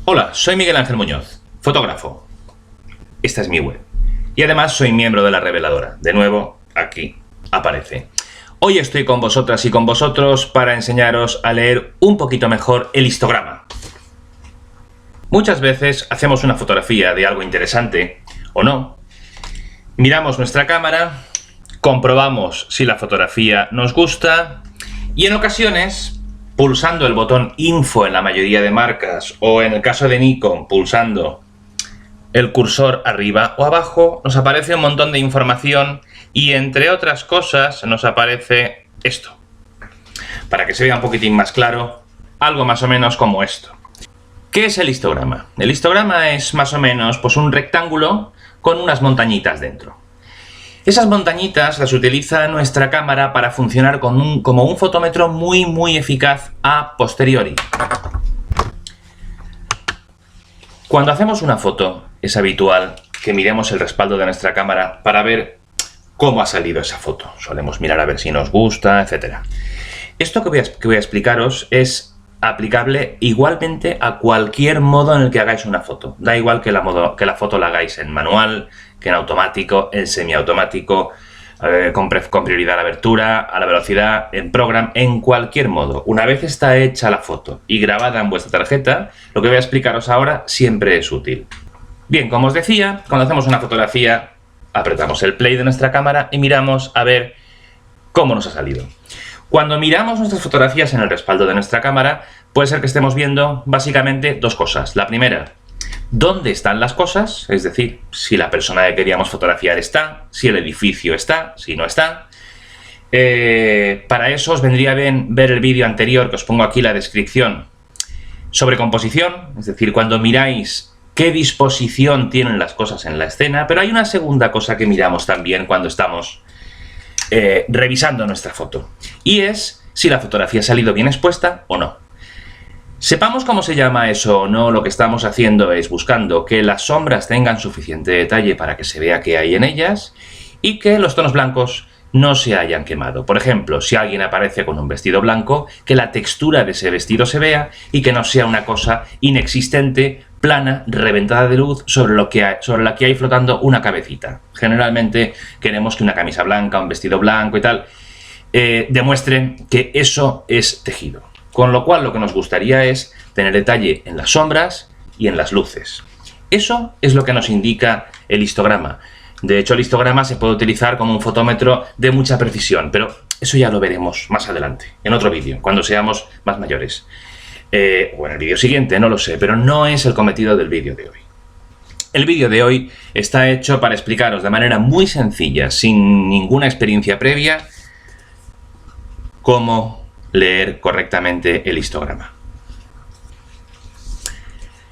Hola, soy Miguel Ángel Muñoz, fotógrafo. Esta es mi web. Y además soy miembro de La Reveladora. De nuevo, aquí aparece. Hoy estoy con vosotras y con vosotros para enseñaros a leer un poquito mejor el histograma. Muchas veces hacemos una fotografía de algo interesante, o no. Miramos nuestra cámara, comprobamos si la fotografía nos gusta y en ocasiones, pulsando el botón Info en la mayoría de marcas, o en el caso de Nikon, pulsando el cursor arriba o abajo, nos aparece un montón de información y, entre otras cosas, nos aparece esto. Para que se vea un poquitín más claro, algo más o menos como esto. ¿Qué es el histograma? El histograma es más o menos pues, un rectángulo con unas montañitas dentro. Esas montañitas las utiliza nuestra cámara para funcionar como un fotómetro muy eficaz a posteriori. Cuando hacemos una foto, es habitual que miremos el respaldo de nuestra cámara para ver cómo ha salido esa foto. Solemos mirar a ver si nos gusta, etc. Esto que voy a explicaros es aplicable igualmente a cualquier modo en el que hagáis una foto. Da igual que la foto la hagáis en manual, que en automático, en semiautomático, con prioridad a la abertura, a la velocidad, en program, en cualquier modo. Una vez está hecha la foto y grabada en vuestra tarjeta, lo que voy a explicaros ahora siempre es útil. Bien, como os decía, cuando hacemos una fotografía, apretamos el play de nuestra cámara y miramos a ver cómo nos ha salido. Cuando miramos nuestras fotografías en el respaldo de nuestra cámara, puede ser que estemos viendo básicamente dos cosas. La primera, dónde están las cosas, es decir, si la persona que queríamos fotografiar está, si el edificio está, si no está. Para eso os vendría bien ver el vídeo anterior, que os pongo aquí la descripción, sobre composición, es decir, cuando miráis qué disposición tienen las cosas en la escena. Pero hay una segunda cosa que miramos también cuando estamos revisando nuestra foto, y es si la fotografía ha salido bien expuesta o no. Sepamos cómo se llama eso o no, lo que estamos haciendo es buscando que las sombras tengan suficiente detalle para que se vea qué hay en ellas y que los tonos blancos no se hayan quemado. Por ejemplo, si alguien aparece con un vestido blanco, que la textura de ese vestido se vea y que no sea una cosa inexistente, plana, reventada de luz sobre la que hay flotando una cabecita. Generalmente queremos que una camisa blanca, un vestido blanco y tal, demuestren que eso es tejido. Con lo cual lo que nos gustaría es tener detalle en las sombras y en las luces. Eso es lo que nos indica el histograma. De hecho, el histograma se puede utilizar como un fotómetro de mucha precisión, pero eso ya lo veremos más adelante, en otro vídeo, cuando seamos más mayores. O en el vídeo siguiente, no lo sé, pero no es el cometido del vídeo de hoy. El vídeo de hoy está hecho para explicaros de manera muy sencilla, sin ninguna experiencia previa, cómo leer correctamente el histograma.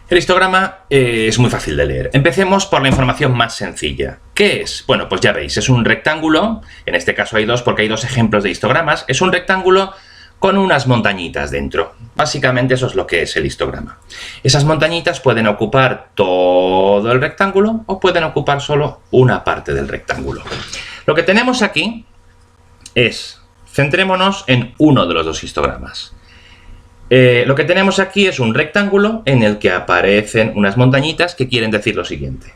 El histograma es muy fácil de leer. Empecemos por la información más sencilla. ¿Qué es? Bueno, pues ya veis, es un rectángulo, en este caso hay dos porque hay dos ejemplos de histogramas, es un rectángulo con unas montañitas dentro. Básicamente eso es lo que es el histograma. Esas montañitas pueden ocupar todo el rectángulo o pueden ocupar solo una parte del rectángulo. Lo que tenemos aquí es, centrémonos en uno de los dos histogramas. Lo que tenemos aquí es un rectángulo en el que aparecen unas montañitas que quieren decir lo siguiente.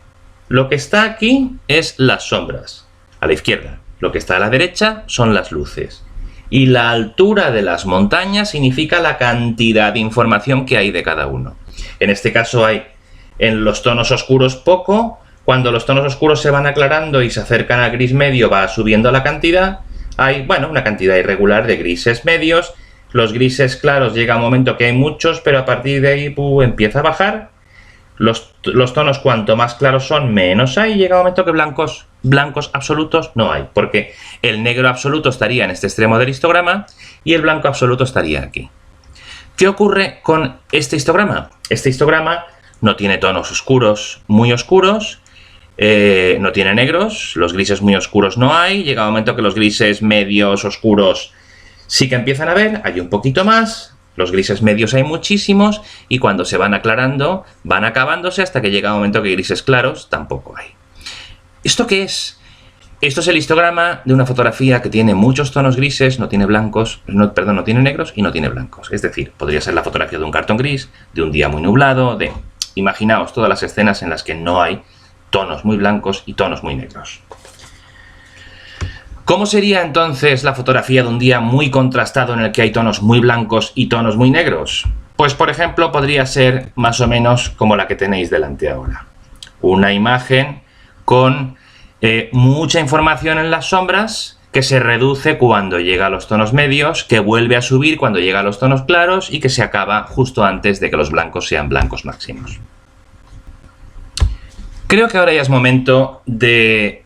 Lo que está aquí es las sombras, a la izquierda. Lo que está a la derecha son las luces. Y la altura de las montañas significa la cantidad de información que hay de cada uno. En este caso hay en los tonos oscuros poco. Cuando los tonos oscuros se van aclarando y se acercan al gris medio va subiendo la cantidad. Hay, bueno, una cantidad irregular de grises medios. Los grises claros llega un momento que hay muchos, pero a partir de ahí empieza a bajar. Los tonos cuanto más claros son, menos hay. Llega un momento que blancos absolutos no hay, porque el negro absoluto estaría en este extremo del histograma y el blanco absoluto estaría aquí. ¿Qué ocurre con este histograma? Este histograma no tiene tonos oscuros, muy oscuros, no tiene negros, los grises muy oscuros no hay. Llega un momento que los grises medios oscuros sí que empiezan a ver, hay un poquito más. Los grises medios hay muchísimos y cuando se van aclarando van acabándose hasta que llega un momento que grises claros tampoco hay. ¿Esto qué es? Esto es el histograma de una fotografía que tiene muchos tonos grises, no tiene blancos, no tiene negros y no tiene blancos. Es decir, podría ser la fotografía de un cartón gris, de un día muy nublado, Imaginaos todas las escenas en las que no hay tonos muy blancos y tonos muy negros. ¿Cómo sería entonces la fotografía de un día muy contrastado en el que hay tonos muy blancos y tonos muy negros? Pues por ejemplo podría ser más o menos como la que tenéis delante ahora. Una imagen con mucha información en las sombras que se reduce cuando llega a los tonos medios, que vuelve a subir cuando llega a los tonos claros y que se acaba justo antes de que los blancos sean blancos máximos. Creo que ahora ya es momento de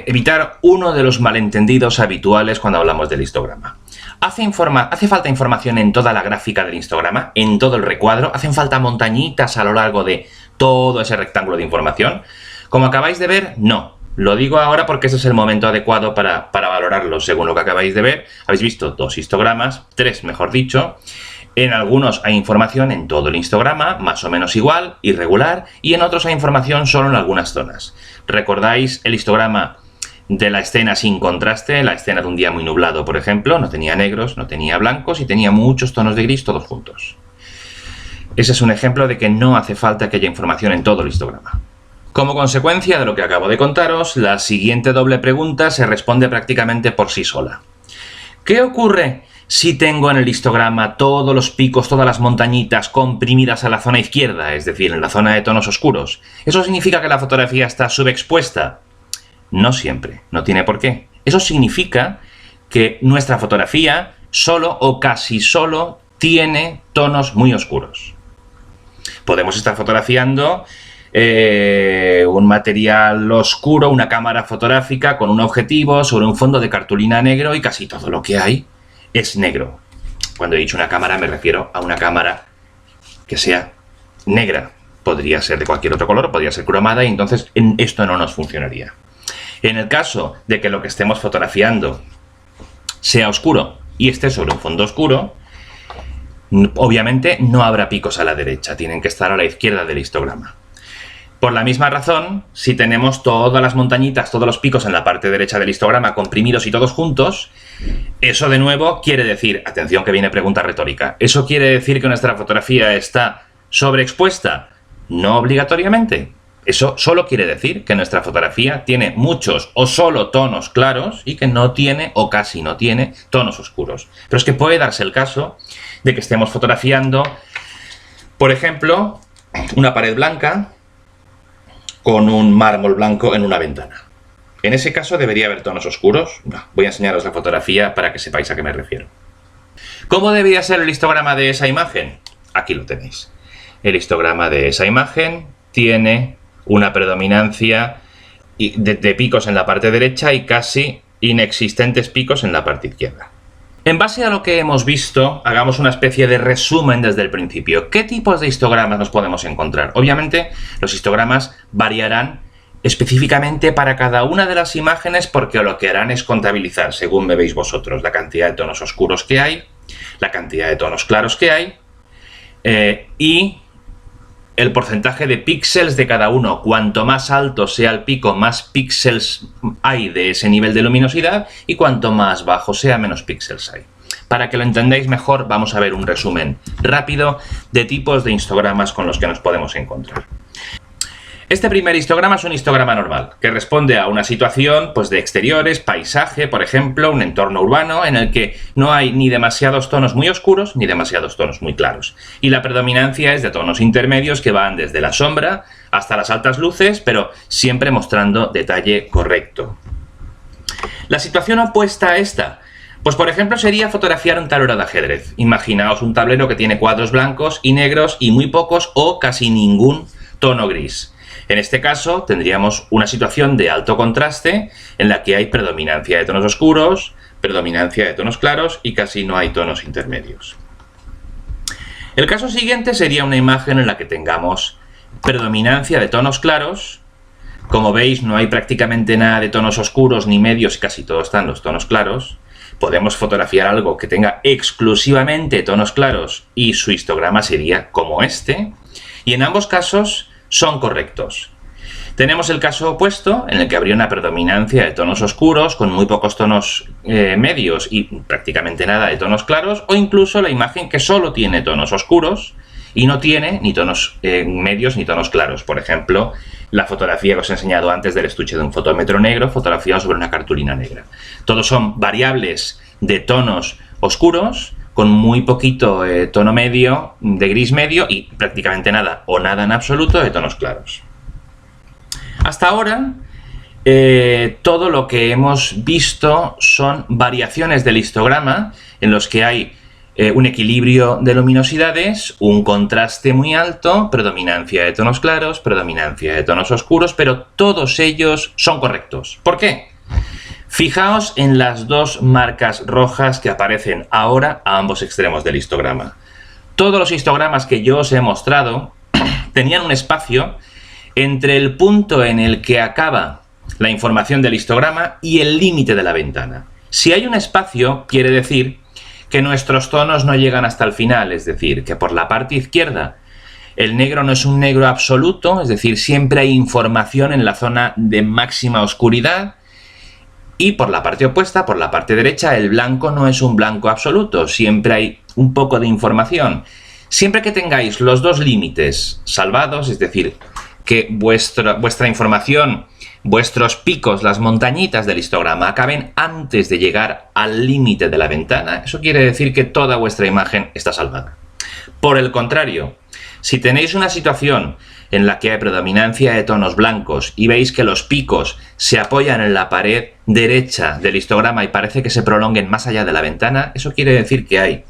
evitar uno de los malentendidos habituales cuando hablamos del histograma. ¿Hace falta información en toda la gráfica del histograma? ¿En todo el recuadro? ¿Hacen falta montañitas a lo largo de todo ese rectángulo de información? Como acabáis de ver, no. Lo digo ahora porque ese es el momento adecuado para valorarlo según lo que acabáis de ver. Habéis visto 2 histogramas, 3 mejor dicho. En algunos hay información en todo el histograma, más o menos igual, irregular, y en otros hay información solo en algunas zonas. ¿Recordáis el histograma de la escena sin contraste? La escena de un día muy nublado, por ejemplo, no tenía negros, no tenía blancos y tenía muchos tonos de gris todos juntos. Ese es un ejemplo de que no hace falta que haya información en todo el histograma. Como consecuencia de lo que acabo de contaros, la siguiente doble pregunta se responde prácticamente por sí sola. ¿Qué ocurre si tengo en el histograma todos los picos, todas las montañitas comprimidas a la zona izquierda, es decir, en la zona de tonos oscuros? ¿Eso significa que la fotografía está subexpuesta? No siempre, no tiene por qué. Eso significa que nuestra fotografía solo o casi solo tiene tonos muy oscuros. Podemos estar fotografiando un material oscuro, una cámara fotográfica con un objetivo sobre un fondo de cartulina negro y casi todo lo que hay es negro. Cuando he dicho una cámara me refiero a una cámara que sea negra. Podría ser de cualquier otro color, podría ser cromada y entonces esto no nos funcionaría. En el caso de que lo que estemos fotografiando sea oscuro y esté sobre un fondo oscuro, obviamente no habrá picos a la derecha, tienen que estar a la izquierda del histograma. Por la misma razón, si tenemos todas las montañitas, todos los picos en la parte derecha del histograma comprimidos y todos juntos, eso de nuevo quiere decir, atención que viene pregunta retórica, ¿eso quiere decir que nuestra fotografía está sobreexpuesta? No obligatoriamente. Eso solo quiere decir que nuestra fotografía tiene muchos o solo tonos claros y que no tiene o casi no tiene tonos oscuros. Pero es que puede darse el caso de que estemos fotografiando, por ejemplo, una pared blanca con un mármol blanco en una ventana. En ese caso debería haber tonos oscuros. Voy a enseñaros la fotografía para que sepáis a qué me refiero. ¿Cómo debería ser el histograma de esa imagen? Aquí lo tenéis. El histograma de esa imagen tiene una predominancia de picos en la parte derecha y casi inexistentes picos en la parte izquierda. En base a lo que hemos visto, hagamos una especie de resumen desde el principio. ¿Qué tipos de histogramas nos podemos encontrar? Obviamente, los histogramas variarán específicamente para cada una de las imágenes porque lo que harán es contabilizar, según me veis vosotros, la cantidad de tonos oscuros que hay, la cantidad de tonos claros que hay y el porcentaje de píxeles de cada uno. Cuanto más alto sea el pico, más píxeles hay de ese nivel de luminosidad y cuanto más bajo sea, menos píxeles hay. Para que lo entendáis mejor, vamos a ver un resumen rápido de tipos de histogramas con los que nos podemos encontrar. Este primer histograma es un histograma normal, que responde a una situación pues, de exteriores, paisaje, por ejemplo, un entorno urbano en el que no hay ni demasiados tonos muy oscuros ni demasiados tonos muy claros. Y la predominancia es de tonos intermedios que van desde la sombra hasta las altas luces, pero siempre mostrando detalle correcto. La situación opuesta a esta, pues por ejemplo sería fotografiar un tablero de ajedrez. Imaginaos un tablero que tiene cuadros blancos y negros y muy pocos o casi ningún tono gris. En este caso tendríamos una situación de alto contraste en la que hay predominancia de tonos oscuros, predominancia de tonos claros y casi no hay tonos intermedios. El caso siguiente sería una imagen en la que tengamos predominancia de tonos claros. Como veis, no hay prácticamente nada de tonos oscuros ni medios y casi todos están los tonos claros. Podemos fotografiar algo que tenga exclusivamente tonos claros y su histograma sería como este. Y en ambos casos son correctos. Tenemos el caso opuesto, en el que habría una predominancia de tonos oscuros, con muy pocos tonos medios y prácticamente nada de tonos claros, o incluso la imagen que solo tiene tonos oscuros y no tiene ni tonos medios ni tonos claros. Por ejemplo, la fotografía que os he enseñado antes del estuche de un fotómetro negro fotografiado sobre una cartulina negra. Todos son variables de tonos oscuros con muy poquito tono medio, de gris medio, y prácticamente nada o nada en absoluto de tonos claros. Hasta ahora, todo lo que hemos visto son variaciones del histograma en los que hay un equilibrio de luminosidades, un contraste muy alto, predominancia de tonos claros, predominancia de tonos oscuros, pero todos ellos son correctos. ¿Por qué? Fijaos en las dos marcas rojas que aparecen ahora a ambos extremos del histograma. Todos los histogramas que yo os he mostrado tenían un espacio entre el punto en el que acaba la información del histograma y el límite de la ventana. Si hay un espacio, quiere decir que nuestros tonos no llegan hasta el final, es decir, que por la parte izquierda el negro no es un negro absoluto, es decir, siempre hay información en la zona de máxima oscuridad, y por la parte opuesta, por la parte derecha, el blanco no es un blanco absoluto, siempre hay un poco de información. Siempre que tengáis los dos límites salvados, es decir, que vuestra información, vuestros picos, las montañitas del histograma acaben antes de llegar al límite de la ventana, eso quiere decir que toda vuestra imagen está salvada. Por el contrario, si tenéis una situación en la que hay predominancia de tonos blancos y veis que los picos se apoyan en la pared derecha del histograma y parece que se prolonguen más allá de la ventana, eso quiere decir que hay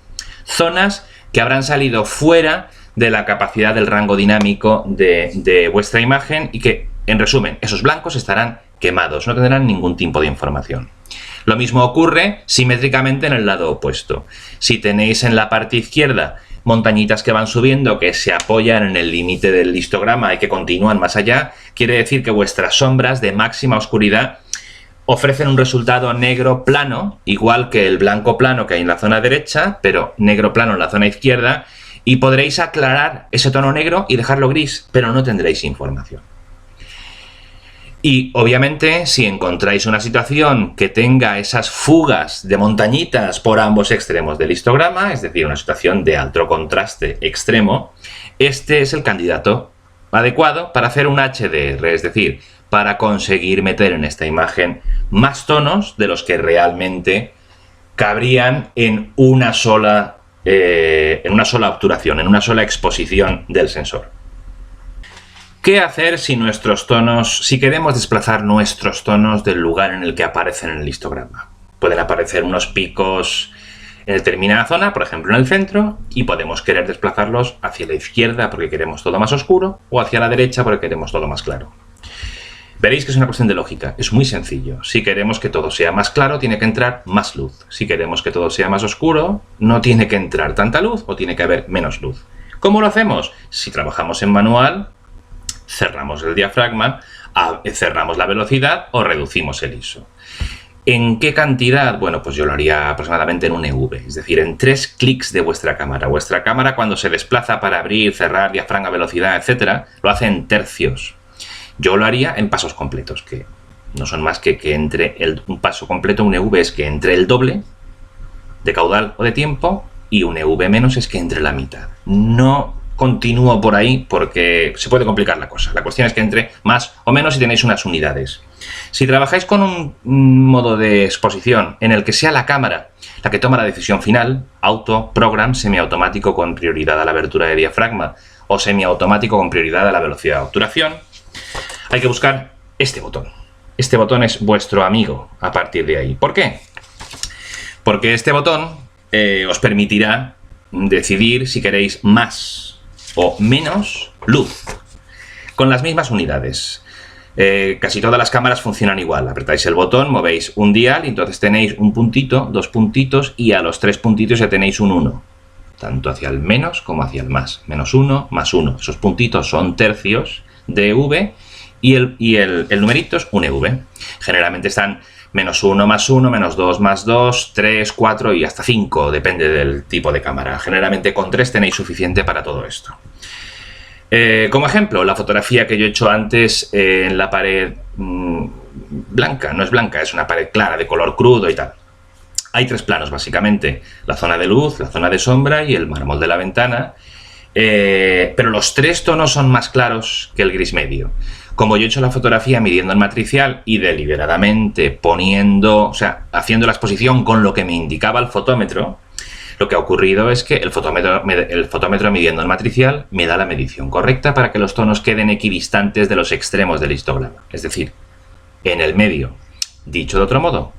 zonas que habrán salido fuera de la capacidad del rango dinámico de vuestra imagen y que, en resumen, esos blancos estarán quemados, no tendrán ningún tipo de información. Lo mismo ocurre simétricamente en el lado opuesto. Si tenéis en la parte izquierda montañitas que van subiendo, que se apoyan en el límite del histograma y que continúan más allá, quiere decir que vuestras sombras de máxima oscuridad ofrecen un resultado negro plano, igual que el blanco plano que hay en la zona derecha, pero negro plano en la zona izquierda, y podréis aclarar ese tono negro y dejarlo gris, pero no tendréis información. Y obviamente, si encontráis una situación que tenga esas fugas de montañitas por ambos extremos del histograma, es decir, una situación de alto contraste extremo, este es el candidato adecuado para hacer un HDR, es decir, para conseguir meter en esta imagen más tonos de los que realmente cabrían en una sola obturación, en una sola exposición del sensor. ¿Qué hacer si queremos desplazar nuestros tonos del lugar en el que aparecen en el histograma? Pueden aparecer unos picos en determinada zona, por ejemplo en el centro, y podemos querer desplazarlos hacia la izquierda porque queremos todo más oscuro, o hacia la derecha porque queremos todo más claro. Veréis que es una cuestión de lógica, es muy sencillo. Si queremos que todo sea más claro, tiene que entrar más luz. Si queremos que todo sea más oscuro, no tiene que entrar tanta luz o tiene que haber menos luz. ¿Cómo lo hacemos? Si trabajamos en manual, cerramos el diafragma, cerramos la velocidad o reducimos el ISO. ¿En qué cantidad? Bueno, pues yo lo haría aproximadamente en un EV, es decir, en 3 clics de vuestra cámara. Vuestra cámara, cuando se desplaza para abrir, cerrar, diafragma, velocidad, etc., lo hace en tercios. Yo lo haría en pasos completos, que no son más que entre un paso completo, un EV es que entre el doble de caudal o de tiempo, y un EV menos es que entre la mitad. No continúo por ahí porque se puede complicar la cosa. La cuestión es que entre más o menos si tenéis unas unidades. Si trabajáis con un modo de exposición en el que sea la cámara la que toma la decisión final, auto, program, semiautomático con prioridad a la abertura de diafragma o semiautomático con prioridad a la velocidad de obturación, hay que buscar este botón. Este botón es vuestro amigo a partir de ahí. ¿Por qué? Porque este botón os permitirá decidir si queréis más o menos luz con las mismas unidades. Casi todas las cámaras funcionan igual. Apretáis el botón, movéis un dial y entonces tenéis un puntito, 2 puntitos y a los 3 puntitos ya tenéis un 1. Tanto hacia el menos como hacia el más. Menos 1, más 1. Esos puntitos son tercios de EV y el numerito es un EV. Generalmente están menos 1 más 1, menos 2 más 2, 3, 4 y hasta 5, depende del tipo de cámara. Generalmente con 3 tenéis suficiente para todo esto. Como ejemplo, la fotografía que yo he hecho antes en la pared blanca, no es blanca, es una pared clara de color crudo y tal. Hay 3 planos básicamente, la zona de luz, la zona de sombra y el mármol de la ventana. pero los 3 tonos son más claros que el gris medio. Como yo he hecho la fotografía midiendo el matricial y deliberadamente poniendo, o sea, haciendo la exposición con lo que me indicaba el fotómetro, lo que ha ocurrido es que el fotómetro midiendo el matricial me da la medición correcta para que los tonos queden equidistantes de los extremos del histograma. Es decir, en el medio. Dicho de otro modo,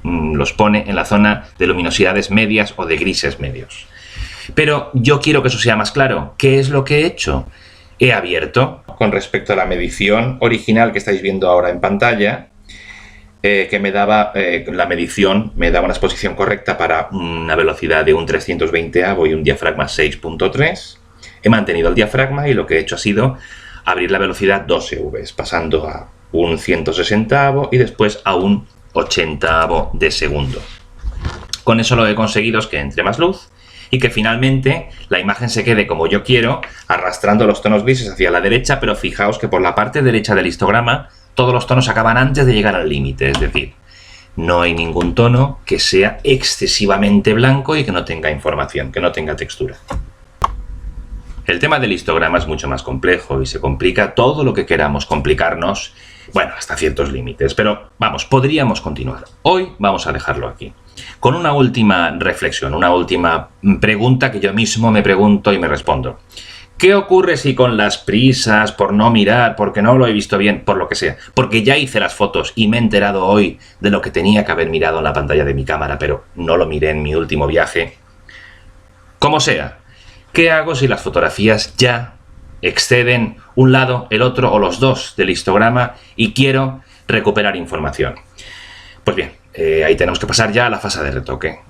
los pone en la zona de luminosidades medias o de grises medios. Pero yo quiero que eso sea más claro. ¿Qué es lo que he hecho? He abierto, con respecto a la medición original que estáis viendo ahora en pantalla, que me daba, la medición me daba una exposición correcta para una velocidad de un 320avo y un diafragma 6.3. He mantenido el diafragma y lo que he hecho ha sido abrir la velocidad 2 EVs, pasando a un 160avo y después a un 80avo de segundo. Con eso lo que he conseguido es que entre más luz y que finalmente la imagen se quede como yo quiero, arrastrando los tonos grises hacia la derecha, pero fijaos que por la parte derecha del histograma todos los tonos acaban antes de llegar al límite, es decir, no hay ningún tono que sea excesivamente blanco y que no tenga información, que no tenga textura. El tema del histograma es mucho más complejo y se complica todo lo que queramos complicarnos, bueno, hasta ciertos límites, pero vamos, podríamos continuar. Hoy vamos a dejarlo aquí, con una última reflexión, una última pregunta que yo mismo me pregunto y me respondo. ¿Qué ocurre si con las prisas, por no mirar, porque no lo he visto bien, por lo que sea? Porque ya hice las fotos y me he enterado hoy de lo que tenía que haber mirado en la pantalla de mi cámara, pero no lo miré en mi último viaje. Como sea, ¿qué hago si las fotografías ya exceden un lado, el otro o los dos del histograma y quiero recuperar información? Pues bien, ahí tenemos que pasar ya a la fase de retoque,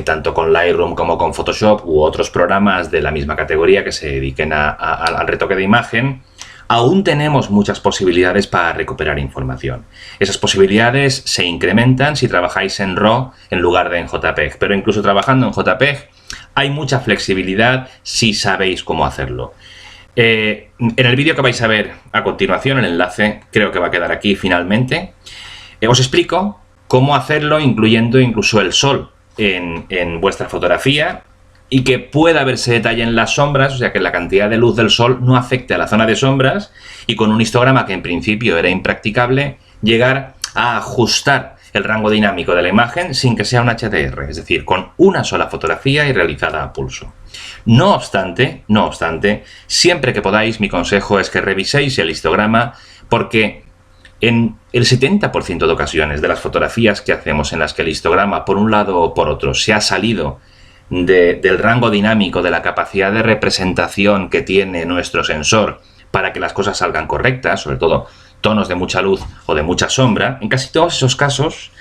tanto con Lightroom como con Photoshop u otros programas de la misma categoría que se dediquen al retoque de imagen. Aún tenemos muchas posibilidades para recuperar información. Esas posibilidades se incrementan si trabajáis en RAW en lugar de en JPEG, pero incluso trabajando en JPEG hay mucha flexibilidad si sabéis cómo hacerlo. En el vídeo que vais a ver a continuación, el enlace creo que va a quedar aquí finalmente, os explico cómo hacerlo incluyendo incluso el sol en vuestra fotografía y que pueda verse detalle en las sombras, o sea que la cantidad de luz del sol no afecte a la zona de sombras y con un histograma que en principio era impracticable, llegar a ajustar el rango dinámico de la imagen sin que sea un HDR, es decir, con una sola fotografía y realizada a pulso. No obstante, siempre que podáis, mi consejo es que reviséis el histograma porque en el 70% de ocasiones de las fotografías que hacemos en las que el histograma por un lado o por otro se ha salido del rango dinámico, de la capacidad de representación que tiene nuestro sensor para que las cosas salgan correctas, sobre todo tonos de mucha luz o de mucha sombra, en casi todos esos casos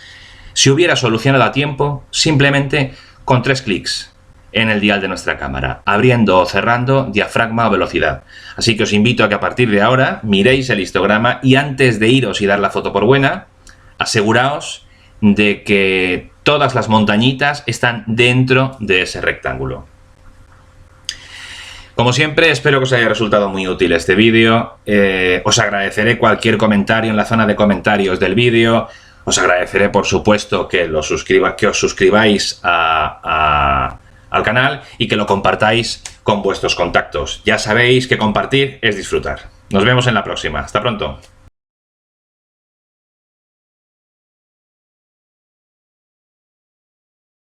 se hubiera solucionado a tiempo simplemente con 3 clics en el dial de nuestra cámara, abriendo o cerrando diafragma o velocidad. Así que os invito a que a partir de ahora miréis el histograma y antes de iros y dar la foto por buena, aseguraos de que todas las montañitas están dentro de ese rectángulo. Como siempre, espero que os haya resultado muy útil este vídeo. Os agradeceré cualquier comentario en la zona de comentarios del vídeo. Os agradeceré, por supuesto, que os suscribáis al canal y que lo compartáis con vuestros contactos. Ya sabéis que compartir es disfrutar. Nos vemos en la próxima. Hasta pronto.